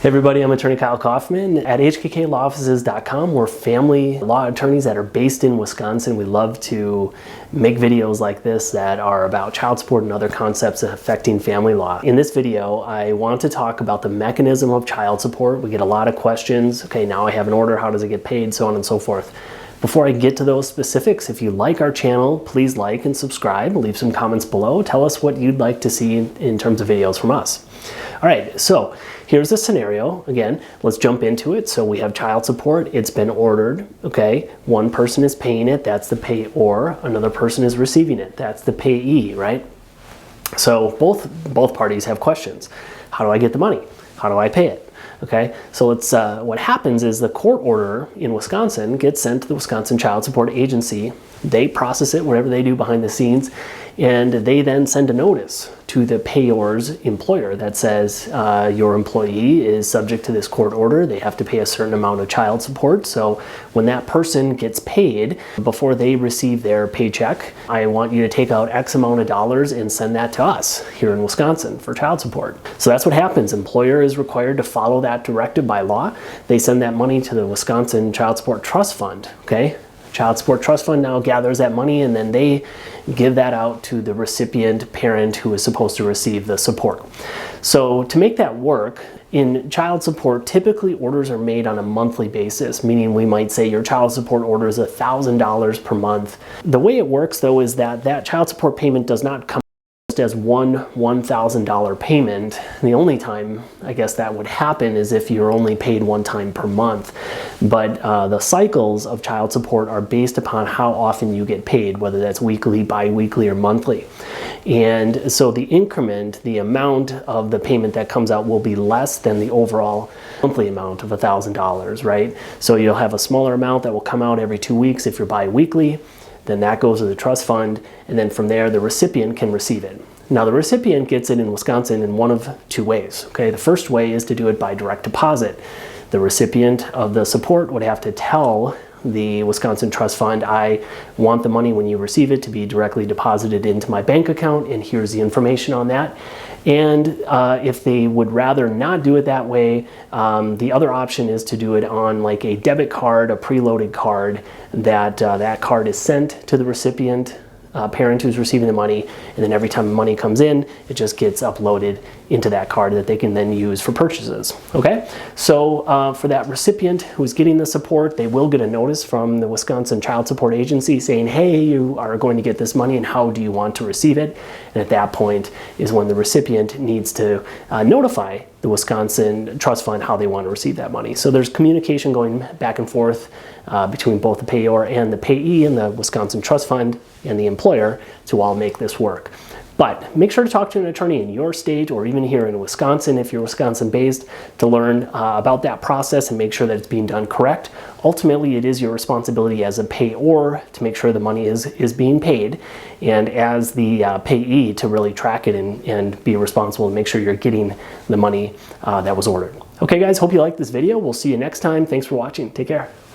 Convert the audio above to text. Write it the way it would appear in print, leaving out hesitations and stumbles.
Hey everybody, I'm attorney Kyle Kaufman at hkklawoffices.com. We're family law attorneys that are based in Wisconsin. We love to make videos like this that are about child support and other concepts affecting family law. In this video, I want to talk about the mechanism of child support. We get a lot of questions. Okay, now I have an order, how does it get paid, so on and so forth. Before I get to those specifics, if you like our channel, please like and subscribe. Leave some comments below. Tell us what you'd like to see in terms of videos from us. All right, so here's the scenario. Again, let's jump into it. So we have child support. It's been ordered, okay? One person is paying it, that's the payor. Another person is receiving it, that's the payee, right? So both parties have questions. How do I get the money? How do I pay it? Okay, so let's, what happens is the court order in Wisconsin gets sent to the Wisconsin Child Support Agency. They process it, whatever they do behind the scenes, and they then send a notice to the payor's employer that says your employee is subject to this court order. They have to pay a certain amount of child support. So when that person gets paid, before they receive their paycheck, I want you to take out X amount of dollars and send that to us here in Wisconsin for child support. So that's what happens. Employer is required to follow that directive by law. They send that money to the Wisconsin Child Support Trust Fund, okay? Child Support Trust Fund now gathers that money and then they give that out to the recipient parent who is supposed to receive the support. So to make that work, in child support, typically orders are made on a monthly basis, meaning we might say your child support order is $1,000 per month. The way it works though is that that child support payment does not come as one $1,000 payment. The only time I guess that would happen is if you're only paid one time per month. But the cycles of child support are based upon how often you get paid, whether that's weekly, bi-weekly, or monthly. And so the increment, the amount of the payment that comes out will be less than the overall monthly amount of $1,000, right? So you'll have a smaller amount that will come out every 2 weeks if you're bi-weekly. Then that goes to the trust fund, and then from there the recipient can receive it. Now the recipient gets it in Wisconsin in one of two ways. Okay, the first way is to do it by direct deposit. The recipient of the support would have to tell the Wisconsin Trust Fund, I want the money when you receive it to be directly deposited into my bank account, and here's the information on that. And if they would rather not do it that way, the other option is to do it on like a debit card, a preloaded card, that that card is sent to the recipient parent who's receiving the money, and then every time the money comes in, it just gets uploaded into that card that they can then use for purchases. Okay, so for that recipient who's getting the support, they will get a notice from the Wisconsin Child Support Agency saying, hey, you are going to get this money and how do you want to receive it? And at that point is when the recipient needs to notify the Wisconsin Trust Fund how they want to receive that money. So there's communication going back and forth between both the payor and the payee and the Wisconsin Trust Fund and the employer to all make this work. But make sure to talk to an attorney in your state or even here in Wisconsin if you're Wisconsin based to learn about that process and make sure that it's being done correct. Ultimately, it is your responsibility as a payor to make sure the money is being paid, and as the payee to really track it and be responsible and make sure you're getting the money that was ordered. Okay guys, hope you liked this video. We'll see you next time. Thanks for watching. Take care.